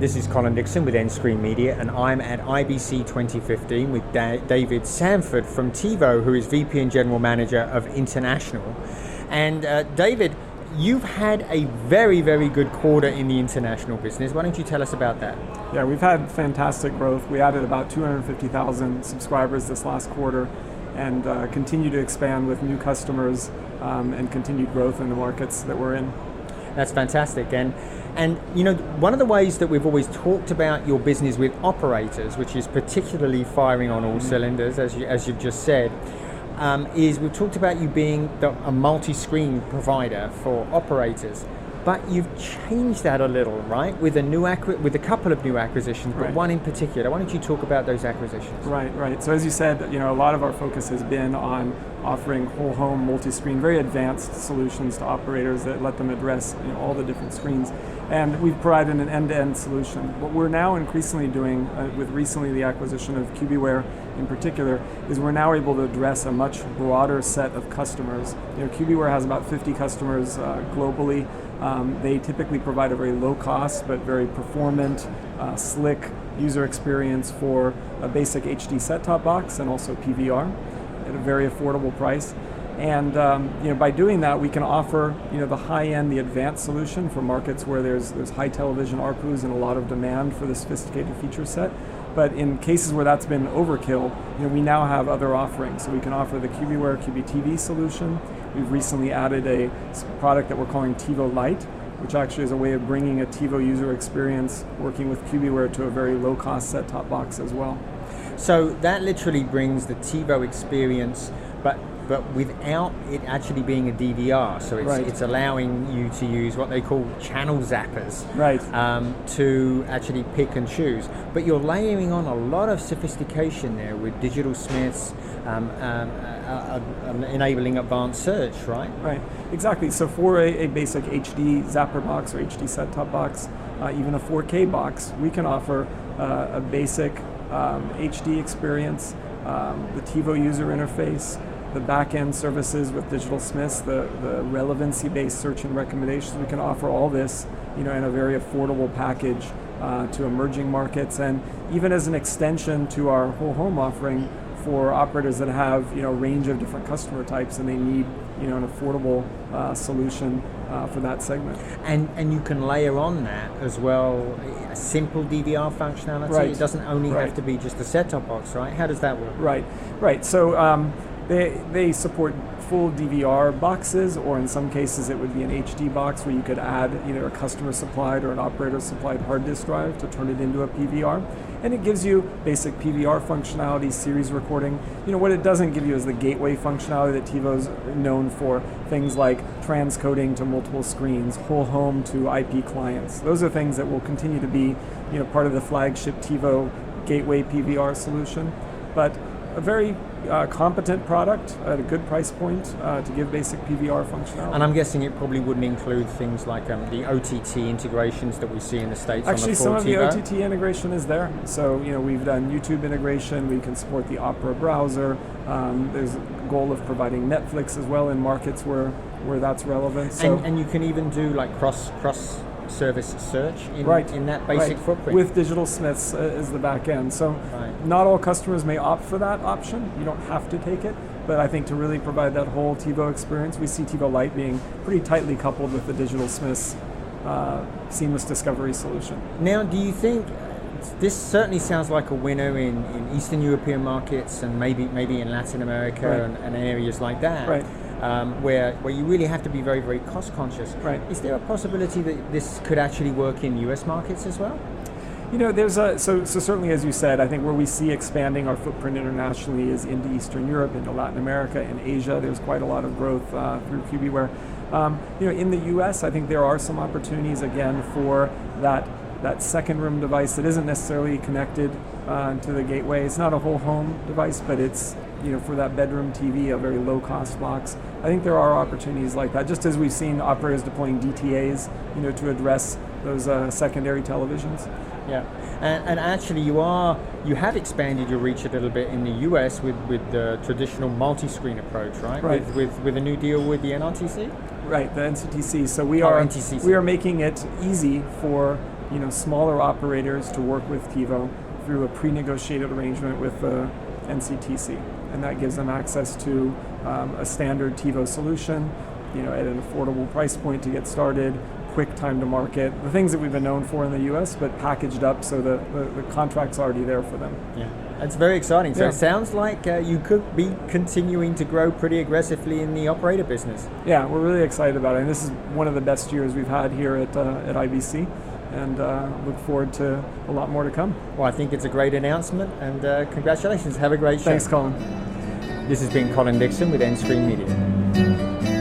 This is Colin Dixon with nScreenMedia, and I'm at IBC 2015 with David Sandford from TiVo, who is VP and General Manager of International. And David, you've had a very, very good quarter in the international business. Why don't you tell us about that? Yeah, we've had fantastic growth. We added about 250,000 subscribers this last quarter and continue to expand with new customers and continued growth in the markets that we're in. That's fantastic. And you know, one of the ways that we've always talked about your business with operators, which is particularly firing on all cylinders, as you've just said, is we've talked about you being a multi-screen provider for operators. But you've changed that a little, right? With a couple of new acquisitions, but one in particular. Why don't you talk about those acquisitions? Right. So as you said, a lot of our focus has been on offering whole home multi-screen, very advanced solutions to operators that let them address all the different screens. And we've provided an end-to-end solution. What we're now increasingly doing, with recently the acquisition of Cubiware in particular, is we're now able to address a much broader set of customers. Cubiware has about 50 customers globally. They typically provide a very low cost but very performant, slick user experience for a basic HD set-top box and also PVR at a very affordable price. And by doing that, we can offer the high-end, the advanced solution for markets where there's high television ARPUs and a lot of demand for the sophisticated feature set. But in cases where that's been overkill, we now have other offerings. So we can offer the Cubiware QBTV solution. We've recently added a product that we're calling TiVo Lite, which actually is a way of bringing a TiVo user experience working with Cubiware to a very low-cost set-top box as well. So that literally brings the TiVo experience, but without it actually being a DVR. So it's allowing you to use what they call channel zappers, to actually pick and choose. But you're layering on a lot of sophistication there with digital smiths, enabling advanced search, right? Right, exactly. So for a basic HD zapper box or HD set-top box, even a 4K box, we can offer a basic HD experience, the TiVo user interface, the back-end services with digital smiths, the relevancy-based search and recommendations. We can offer all this, in a very affordable package to emerging markets, and even as an extension to our whole home offering for operators that have a range of different customer types and they need an affordable solution for that segment. And you can layer on that as well a simple DVR functionality. Right. It doesn't only have to be just a set-top box, right? How does that work? Right. So they support full DVR boxes, or in some cases it would be an HD box where you could add either a customer supplied or an operator supplied hard disk drive to turn it into a PVR. And it gives you basic PVR functionality, series recording. What it doesn't give you is the gateway functionality that TiVo's known for, things like transcoding to multiple screens, whole home to IP clients. Those are things that will continue to be part of the flagship TiVo gateway PVR solution. But a very competent product at a good price point to give basic PVR functionality. And I'm guessing it probably wouldn't include things like the OTT integrations that we see in the States. Actually, on the some of the OTT integration is there. So we've done YouTube integration. We can support the Opera browser. There's a goal of providing Netflix as well in markets where that's relevant. So and you can even do like cross service search in that basic footprint. With digital smiths as the back end. So not all customers may opt for that option. You don't have to take it. But I think to really provide that whole TiVo experience, we see TiVo Lite being pretty tightly coupled with the digital smiths seamless discovery solution. Now, do you think this certainly sounds like a winner in Eastern European markets and maybe in Latin America and areas like that? Right. Where you really have to be very, very cost conscious. Right. Is there a possibility that this could actually work in US markets as well? There's so certainly, as you said, I think where we see expanding our footprint internationally is into Eastern Europe, into Latin America, and Asia. There's quite a lot of growth through Cubiware. In the US, I think there are some opportunities again for that second room device that isn't necessarily connected to the gateway. It's not a whole home device, but it's for that bedroom TV, a very low cost box. I think there are opportunities like that, just as we've seen operators deploying DTAs, to address those secondary televisions. Yeah, and actually you have expanded your reach a little bit in the US with the traditional multi-screen approach, right? With a new deal with the NRTC? Right, the NCTC. So we are making it easy for smaller operators to work with TiVo through a pre-negotiated arrangement with the NCTC, and that gives them access to a standard TiVo solution, at an affordable price point to get started, quick time to market, the things that we've been known for in the US, but packaged up so the contract's already there for them. Yeah, that's very exciting. So Yeah. it sounds like you could be continuing to grow pretty aggressively in the operator business. Yeah, we're really excited about it, and this is one of the best years we've had here at IBC, and look forward to a lot more to come. Well, I think it's a great announcement, and congratulations. Have a great show. Thanks, Colin. This has been Colin Dixon with nScreenMedia.